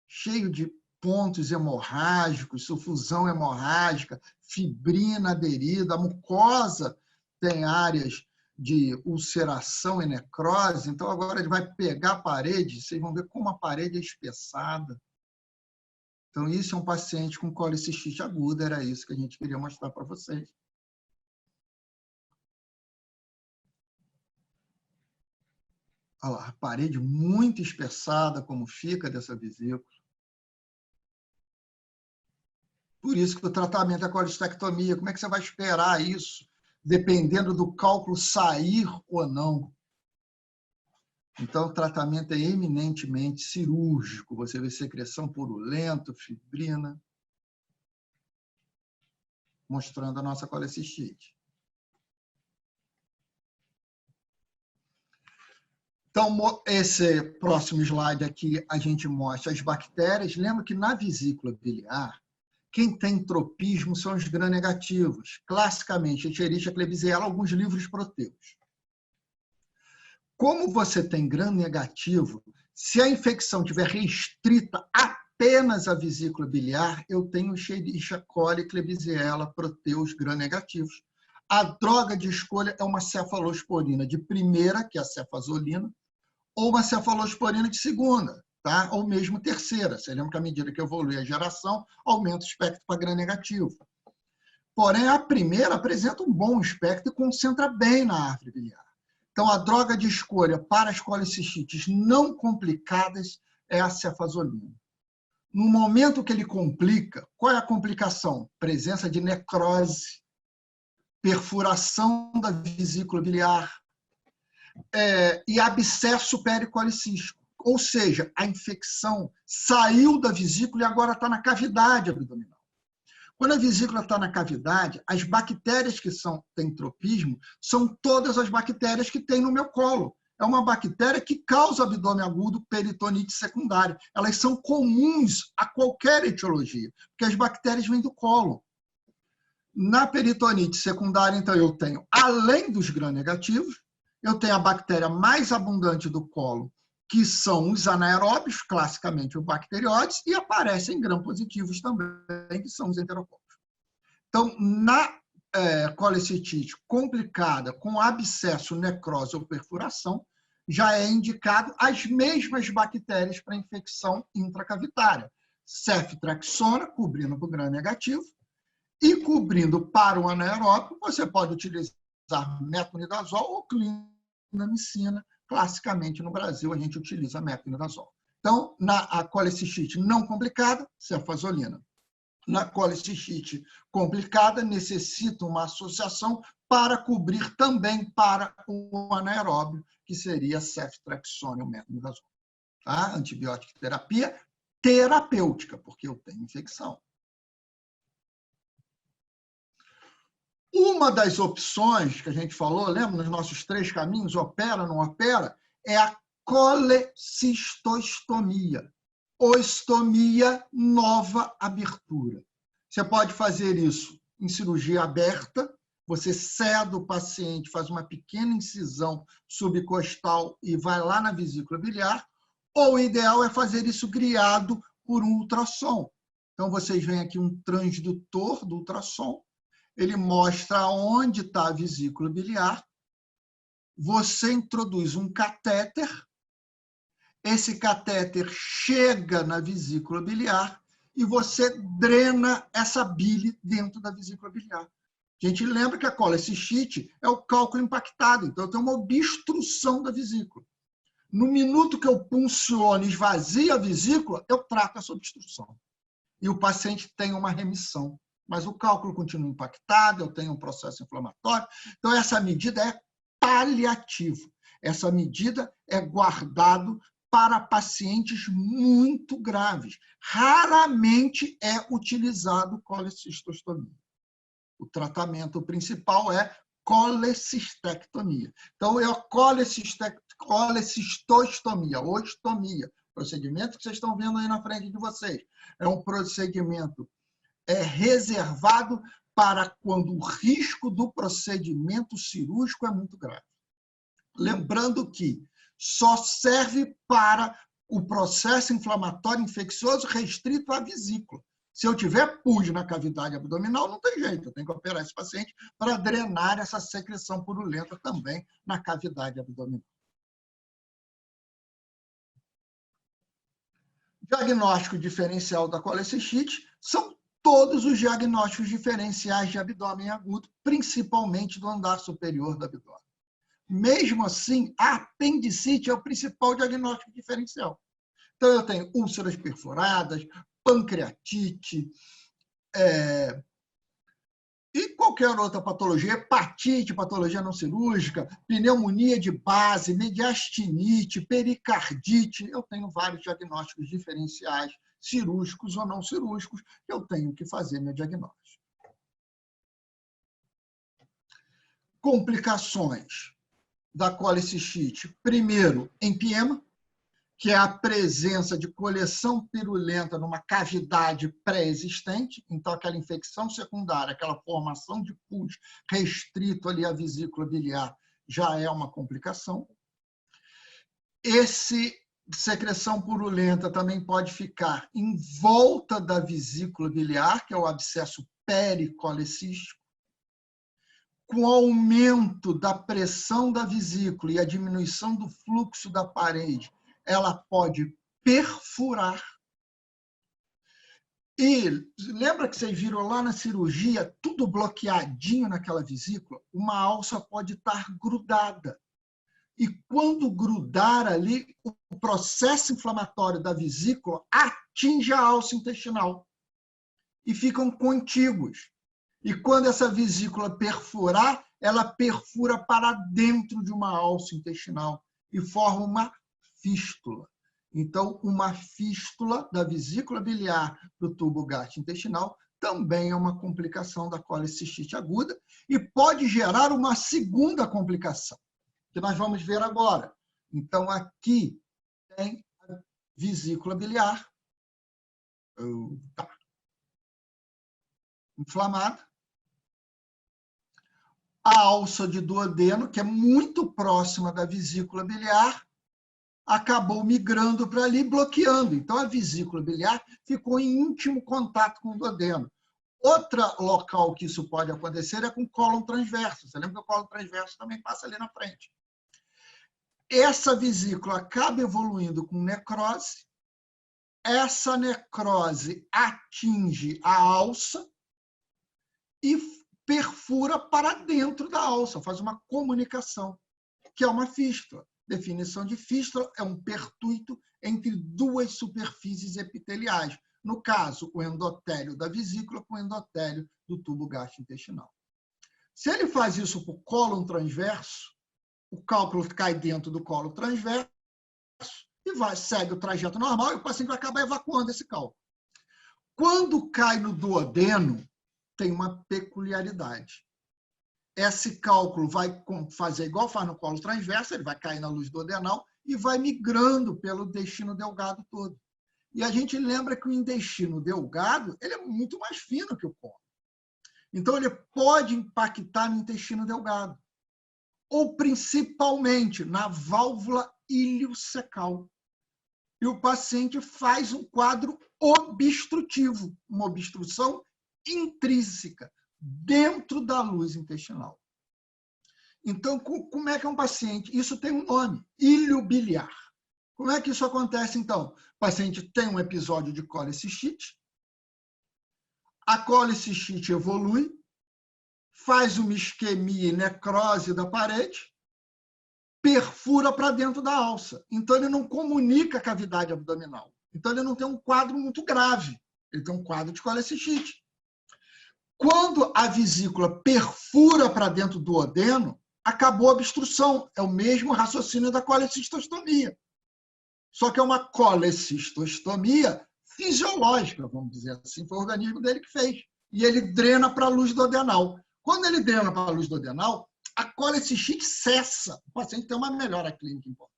Cheio de pontos hemorrágicos, sufusão hemorrágica, fibrina aderida, a mucosa tem áreas de ulceração e necrose. Então, agora ele vai pegar a parede, vocês vão ver como a parede é espessada. Então, isso é um paciente com colicistite aguda, era isso que a gente queria mostrar para vocês. Olha lá, a parede muito espessada, como fica dessa vesícula. Por isso que o tratamento é colistectomia. Como é que você vai esperar isso, dependendo do cálculo sair ou não? Então, o tratamento é eminentemente cirúrgico. Você vê secreção purulenta, fibrina, mostrando a nossa colecistite. Então, esse próximo slide aqui, a gente mostra as bactérias. Lembra que na vesícula biliar, quem tem tropismo são os gram-negativos. Classicamente, Escherichia, Klebsiella, alguns livros proteus. Como você tem gram-negativo, se a infecção estiver restrita apenas à vesícula biliar, eu tenho Escherichia coli, Klebsiella, proteus gram-negativos. A droga de escolha é uma cefalosporina de primeira, que é a cefazolina, ou uma cefalosporina de segunda, tá? Ou mesmo terceira. Você lembra que à medida que evolui a geração, aumenta o espectro para gram-negativo. Porém, a primeira apresenta um bom espectro e concentra bem na árvore biliar. Então, a droga de escolha para as colicistites não complicadas é a cefazolina. No momento que ele complica, qual é a complicação? Presença de necrose, perfuração da vesícula biliar e abscesso pericolicístico. Ou seja, a infecção saiu da vesícula e agora está na cavidade abdominal. Quando a vesícula está na cavidade, as bactérias que têm tropismo são todas as bactérias que tem no meu colo. É uma bactéria que causa abdômen agudo, peritonite secundária. Elas são comuns a qualquer etiologia, porque as bactérias vêm do colo. Na peritonite secundária, então, eu tenho, além dos gram-negativos, eu tenho a bactéria mais abundante do colo, que são os anaeróbios, classicamente os bacterióides, e aparecem gram-positivos também, que são os enterococos. Então, na colicistite complicada, com abscesso, necrose ou perfuração, já é indicado as mesmas bactérias para infecção intracavitária. Ceftriaxona, cobrindo para o gram-negativo, e cobrindo para o anaeróbio, você pode utilizar metronidazol ou clindamicina. Classicamente, no Brasil, a gente utiliza metronidazol. Então, na colicistite não complicada, cefazolina. na colicistite complicada, necessita uma associação para cobrir também para o anaeróbio, que seria ceftriaxone, o metronidazol. Tá? Antibiótica terapia terapêutica, porque eu tenho infecção. Uma das opções que a gente falou, lembra, nos nossos 3 caminhos, opera, não opera, é a colecistostomia, ostomia nova abertura. Você pode fazer isso em cirurgia aberta, você ceda o paciente, faz uma pequena incisão subcostal e vai lá na vesícula biliar, ou o ideal é fazer isso guiado por um ultrassom. Então, vocês veem aqui um transdutor do ultrassom, ele mostra onde está a vesícula biliar, você introduz um catéter, esse catéter chega na vesícula biliar e você drena essa bile dentro da vesícula biliar. A gente lembra que a colecistite é o cálculo impactado, então eu tenho uma obstrução da vesícula. No minuto que eu punciono e esvazio a vesícula, eu trato essa obstrução. E o paciente tem uma remissão. Mas o cálculo continua impactado, eu tenho um processo inflamatório. Então, essa medida é paliativa. Essa medida é guardado para pacientes muito graves. Raramente é utilizado colecistostomia. O tratamento principal é colecistectomia. Então, é a colecistostomia, ostomia, procedimento que vocês estão vendo aí na frente de vocês. É um procedimento reservado para quando o risco do procedimento cirúrgico é muito grave. Lembrando que só serve para o processo inflamatório infeccioso restrito à vesícula. Se eu tiver pus na cavidade abdominal, não tem jeito, eu tenho que operar esse paciente para drenar essa secreção purulenta também na cavidade abdominal. Diagnóstico diferencial da colecistite são todos os diagnósticos diferenciais de abdômen agudo, principalmente do andar superior do abdômen. Mesmo assim, a apendicite é o principal diagnóstico diferencial. Então, eu tenho úlceras perfuradas, pancreatite, e qualquer outra patologia, hepatite, patologia não cirúrgica, pneumonia de base, mediastinite, pericardite, eu tenho vários diagnósticos diferenciais, cirúrgicos ou não cirúrgicos, que eu tenho que fazer meu diagnóstico. Complicações da colecistite. Primeiro, empiema, que é a presença de coleção pirulenta numa cavidade pré-existente, então aquela infecção secundária, aquela formação de pus restrito ali à vesícula biliar, já é uma complicação. Esse secreção purulenta também pode ficar em volta da vesícula biliar, que é o abscesso pericolecístico. Com o aumento da pressão da vesícula e a diminuição do fluxo da parede, ela pode perfurar. E lembra que vocês viram lá na cirurgia, tudo bloqueadinho naquela vesícula? Uma alça pode estar grudada. E quando grudar ali, o processo inflamatório da vesícula atinge a alça intestinal e ficam contíguos. E quando essa vesícula perfurar, ela perfura para dentro de uma alça intestinal e forma uma fístula. Então, uma fístula da vesícula biliar do tubo gastrointestinal também é uma complicação da colecistite aguda e pode gerar uma segunda complicação, que nós vamos ver agora. Então, aqui tem a vesícula biliar inflamada, a alça de duodeno, que é muito próxima da vesícula biliar, acabou migrando para ali, bloqueando. Então, a vesícula biliar ficou em íntimo contato com o duodeno. Outro local que isso pode acontecer é com o cólon transverso. Você lembra que o cólon transverso também passa ali na frente. Essa vesícula acaba evoluindo com necrose. Essa necrose atinge a alça e perfura para dentro da alça, faz uma comunicação, que é uma fístula. Definição de fístula é um pertuito entre duas superfícies epiteliais, No caso, o endotélio da vesícula com o endotélio do tubo gastrointestinal. Se ele faz isso para o cólon transverso, o cálculo cai dentro do cólon transverso e segue o trajeto normal e o paciente vai acabar evacuando esse cálculo. Quando cai no duodeno, tem uma peculiaridade. Esse cálculo vai fazer igual faz no colo transverso, ele vai cair na luz duodenal e vai migrando pelo intestino delgado todo. E a gente lembra que o intestino delgado ele é muito mais fino que o colo. Então, ele pode impactar no intestino delgado. Ou, principalmente, na válvula iliocecal. E o paciente faz um quadro obstrutivo, uma obstrução intrínseca, dentro da luz intestinal. Então, como é que é um paciente? Isso tem um nome, iliobiliar. Como é que isso acontece, então? O paciente tem um episódio de colecistite, a colecistite evolui, faz uma isquemia e necrose da parede, perfura para dentro da alça. Então, ele não comunica a cavidade abdominal. Então, ele não tem um quadro muito grave. Ele tem um quadro de colecistite. Quando a vesícula perfura para dentro do duodeno, acabou a obstrução. É o mesmo raciocínio da colecistostomia. Só que é uma colecistostomia fisiológica, vamos dizer assim, foi o organismo dele que fez. E ele drena para a luz duodenal. Quando ele drena para a luz duodenal, a colecistite cessa. O paciente tem uma melhora clínica importante.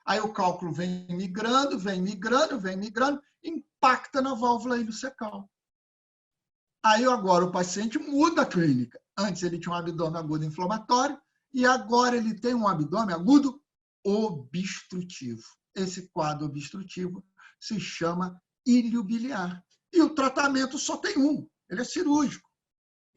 Aí o cálculo vem migrando, impacta na válvula iliocecal. Aí agora o paciente muda a clínica. Antes ele tinha um abdômen agudo inflamatório e agora ele tem um abdômen agudo obstrutivo. Esse quadro obstrutivo se chama iliobiliar. E o tratamento só tem um, ele é cirúrgico.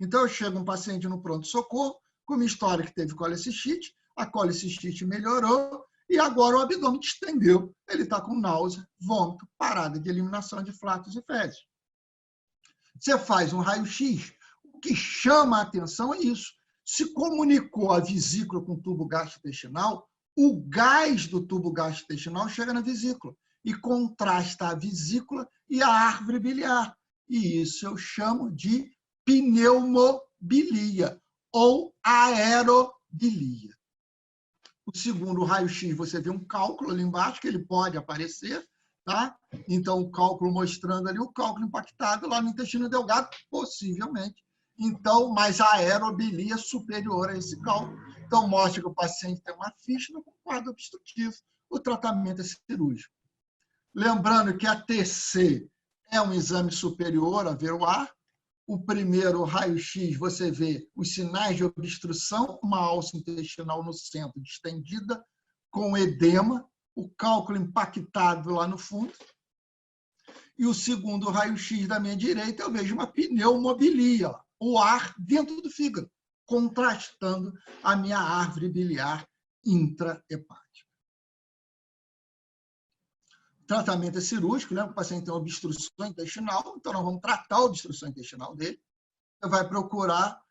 Então, chega um paciente no pronto-socorro com uma história que teve colecistite, a colecistite melhorou e agora o abdômen distendeu. Ele está com náusea, vômito, parada de eliminação de flatos e fezes. Você faz um raio-x, o que chama a atenção é isso. Se comunicou a vesícula com o tubo gastrointestinal, o gás do tubo gastrointestinal chega na vesícula e contrasta a vesícula e a árvore biliar. E isso eu chamo de pneumobilia ou aerobilia. O segundo raio-x, você vê um cálculo ali embaixo, que ele pode aparecer, tá? Então, o cálculo mostrando ali o cálculo impactado lá no intestino delgado, possivelmente. Então, mas a aerobilia superior a esse cálculo. Então, mostra que o paciente tem uma fístula com quadro obstrutivo. O tratamento é cirúrgico. Lembrando que a TC é um exame superior a ver o ar. O primeiro raio-x, você vê os sinais de obstrução, uma alça intestinal no centro distendida, com edema, o cálculo impactado lá no fundo. E o segundo raio-x da minha direita, eu vejo uma pneumobilia, o ar dentro do fígado, contrastando a minha árvore biliar intrahepática. O tratamento é cirúrgico, né? O paciente tem obstrução intestinal, então nós vamos tratar a obstrução intestinal dele. Você vai procurar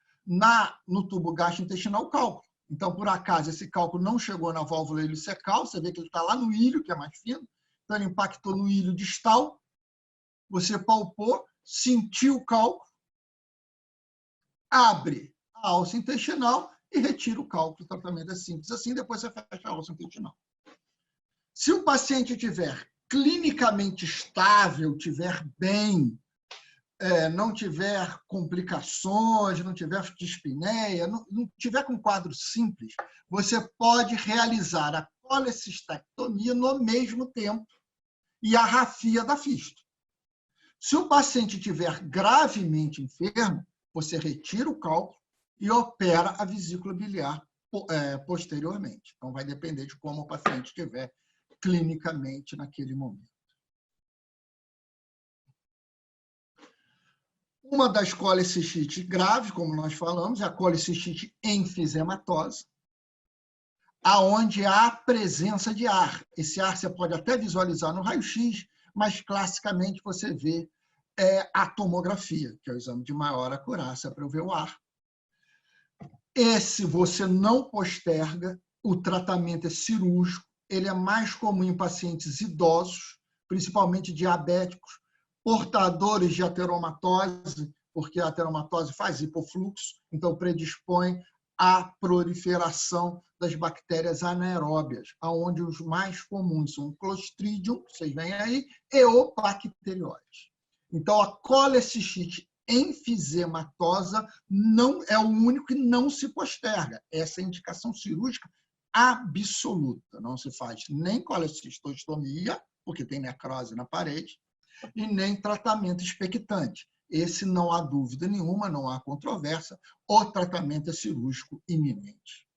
no tubo gastrointestinal o cálculo. Então, por acaso, esse cálculo não chegou na válvula iliocecal, você vê que ele está lá no ilho, que é mais fino, então ele impactou no ilho distal, você palpou, sentiu o cálculo, abre a alça intestinal e retira o cálculo. O tratamento é simples assim, depois você fecha a alça intestinal. Se o paciente tiver clinicamente estável, tiver bem, não tiver complicações, não tiver dispneia, não tiver com quadro simples, você pode realizar a colecistectomia no mesmo tempo e a rafia da fístula. Se o paciente estiver gravemente enfermo, você retira o cálculo e opera a vesícula biliar posteriormente. Então, vai depender de como o paciente estiver clinicamente naquele momento. Uma das colecistites graves, como nós falamos, é a colecistite enfisematose, aonde há presença de ar. Esse ar você pode até visualizar no raio-x, mas classicamente você vê a tomografia, que é o exame de maior acurácia para ver o ar. Esse você não posterga, o tratamento é cirúrgico, ele é mais comum em pacientes idosos, principalmente diabéticos, portadores de ateromatose, porque a ateromatose faz hipofluxo, então predispõe à proliferação das bactérias anaeróbias, onde os mais comuns são o Clostridium, que vocês veem aí, e o Bacterióides. Então, a colecistite enfisematosa não é o único que não se posterga. Essa é a indicação cirúrgica absoluta. Não se faz nem colecistostomia, porque tem necrose na parede, e nem tratamento expectante. Esse não há dúvida nenhuma, não há controvérsia, o tratamento é cirúrgico iminente.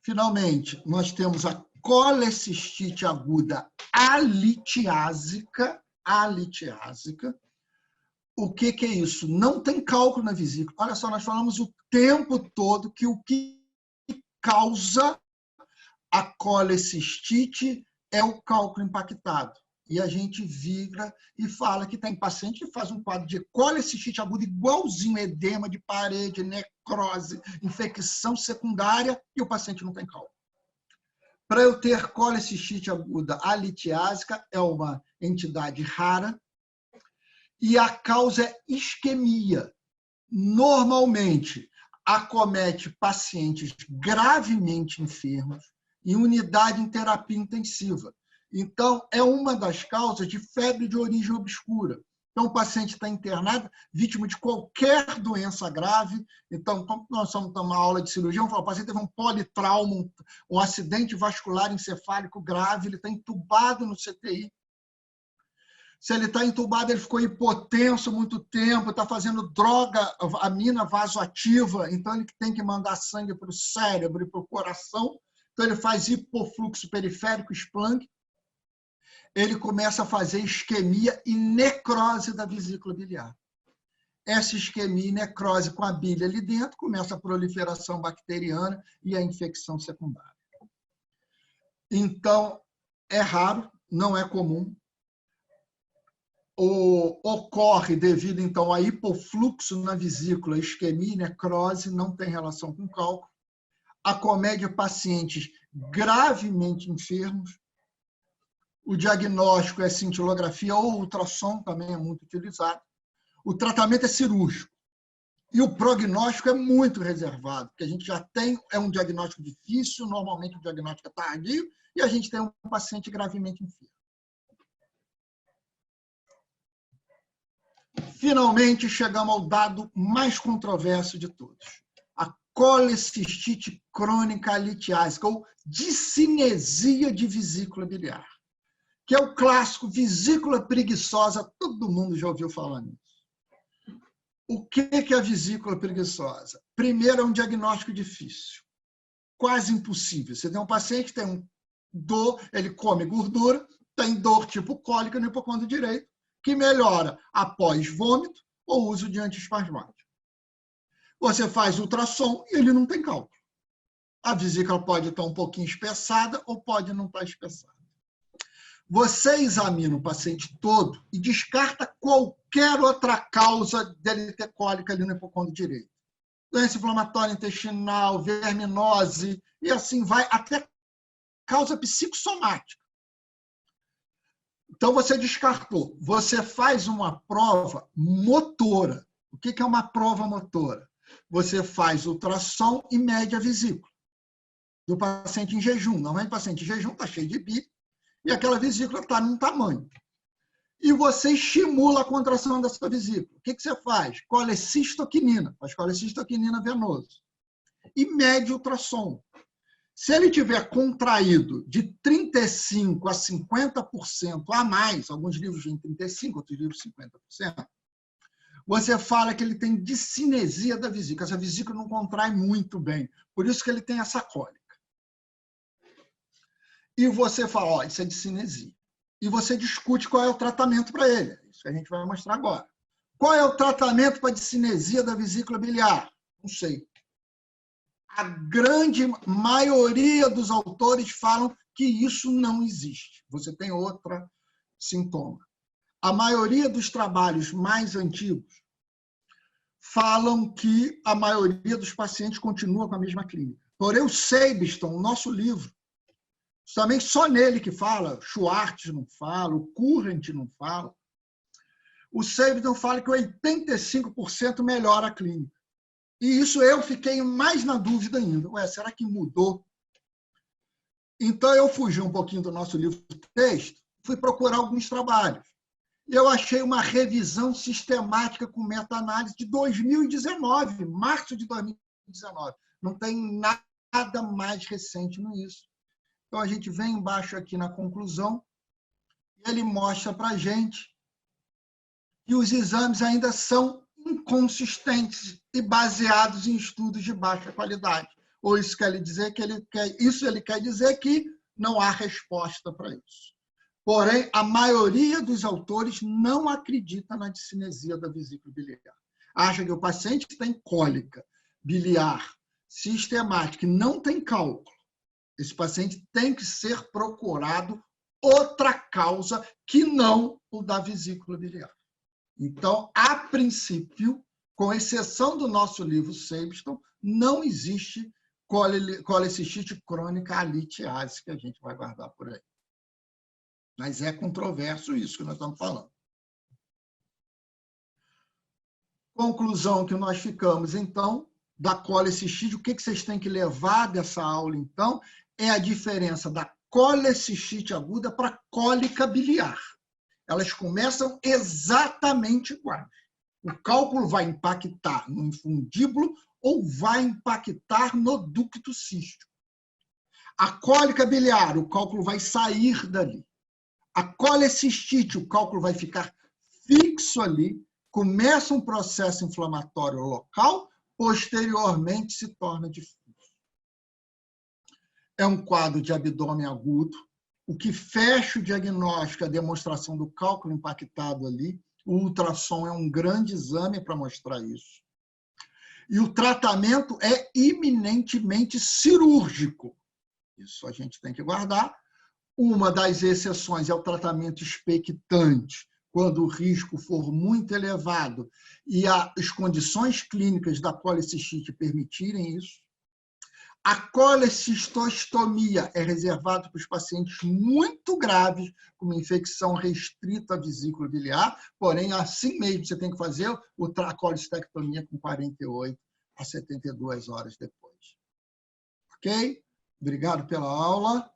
Finalmente, nós temos a colecistite aguda alitiásica. O que é isso? Não tem cálculo na vesícula. Olha só, nós falamos o tempo todo que o que causa a colecistite é o cálculo impactado. E a gente vira e fala que tem paciente que faz um quadro de colecistite aguda igualzinho, edema de parede, necrose, infecção secundária, e o paciente não tem cálculo. Para eu ter colecistite aguda alitiásica, é uma entidade rara, e a causa é isquemia. Normalmente, acomete pacientes gravemente enfermos em unidade em terapia intensiva. Então, é uma das causas de febre de origem obscura. Então, o paciente está internado, vítima de qualquer doença grave. Então, como nós estamos numa aula de cirurgia, vamos falar, o paciente teve um politrauma, um acidente vascular encefálico grave, ele está entubado no CTI. Se ele está entubado, ele ficou hipotenso muito tempo, está fazendo droga, amina vasoativa, então ele tem que mandar sangue para o cérebro e para o coração. Então, ele faz hipofluxo periférico, Splanck. Ele começa a fazer isquemia e necrose da vesícula biliar. Essa isquemia e necrose com a bile ali dentro, começa a proliferação bacteriana e a infecção secundária. Então, é raro, não é comum. Ocorre devido, então, a hipofluxo na vesícula, isquemia e necrose, não tem relação com cálculo. Acomete pacientes gravemente enfermos. O diagnóstico é cintilografia ou ultrassom, também é muito utilizado. O tratamento é cirúrgico. E o prognóstico é muito reservado, porque a gente já tem, é um diagnóstico difícil, normalmente o diagnóstico é tardio, e a gente tem um paciente gravemente enfermo. Finalmente, chegamos ao dado mais controverso de todos. A colecistite crônica litiásica, ou discinesia de vesícula biliar, que é o clássico vesícula preguiçosa, todo mundo já ouviu falar nisso. O que é a vesícula preguiçosa? Primeiro, é um diagnóstico difícil, quase impossível. Você tem um paciente que tem dor, ele come gordura, tem dor tipo cólica no hipocôndrio direito, que melhora após vômito ou uso de antiespasmático. Você faz ultrassom e ele não tem cálculo. A vesícula pode estar um pouquinho espessada ou pode não estar espessada. Você examina o paciente todo e descarta qualquer outra causa dele ter cólica ali no hipocôndrio direito. Doença inflamatória intestinal, verminose, e assim vai até causa psicossomática. Então, você descartou. Você faz uma prova motora. O que é uma prova motora? Você faz ultrassom e mede a vesícula do paciente em jejum. Normalmente, o paciente em jejum está cheio de bile e aquela vesícula está num tamanho. E você estimula a contração dessa vesícula. O que você faz? Colecistoquinina. Faz colecistoquinina venoso. E mede ultrassom. Se ele tiver contraído de 35% a 50% a mais, alguns livros dizem 35%, outros livros 50%, você fala que ele tem discinesia da vesícula. Essa vesícula não contrai muito bem. Por isso que ele tem essa cólica. E você fala, ó, isso é discinesia. E você discute qual é o tratamento para ele. Isso que a gente vai mostrar agora. Qual é o tratamento para a discinesia da vesícula biliar? Não sei. A grande maioria dos autores falam que isso não existe. Você tem outro sintoma. A maioria dos trabalhos mais antigos falam que a maioria dos pacientes continua com a mesma clínica. Porém, o Seibeston, nosso livro também só nele que fala, Schwartz não fala, o Current não fala. O Sableton fala que 85% melhora a clínica. E isso eu fiquei mais na dúvida ainda. Ué, será que mudou? Então, eu fugi um pouquinho do nosso livro de texto, fui procurar alguns trabalhos. E eu achei uma revisão sistemática com meta-análise de 2019, março de 2019. Não tem nada mais recente nisso. Então, a gente vem embaixo aqui na conclusão, e ele mostra para a gente que os exames ainda são inconsistentes e baseados em estudos de baixa qualidade. Ou isso quer dizer que ele quer dizer que não há resposta para isso. Porém, a maioria dos autores não acredita na discinesia da vesícula biliar. Acha que o paciente tem cólica biliar sistemática e não tem cálculo. Esse paciente tem que ser procurado outra causa que não o da vesícula biliar. Então, a princípio, com exceção do nosso livro Sableton, não existe colecistite crônica litiase, que a gente vai guardar por aí. Mas é controverso isso que nós estamos falando. Conclusão que nós ficamos, então, da colecistite, o que vocês têm que levar dessa aula, então, é a diferença da colecistite aguda para a cólica biliar. Elas começam exatamente iguais. O cálculo vai impactar no infundíbulo ou vai impactar no ducto cístico. A cólica biliar, o cálculo vai sair dali. A colecistite, o cálculo vai ficar fixo ali, começa um processo inflamatório local, posteriormente se torna difuso. É um quadro de abdômen agudo, o que fecha o diagnóstico, a demonstração do cálculo impactado ali. O ultrassom é um grande exame para mostrar isso. E o tratamento é eminentemente cirúrgico. Isso a gente tem que guardar. Uma das exceções é o tratamento expectante, quando o risco for muito elevado e as condições clínicas da colecistite permitirem isso. A colecistostomia é reservada para os pacientes muito graves, com uma infecção restrita à vesícula biliar, porém, assim mesmo, você tem que fazer a colecistectomia com 48 a 72 horas depois. Ok? Obrigado pela aula.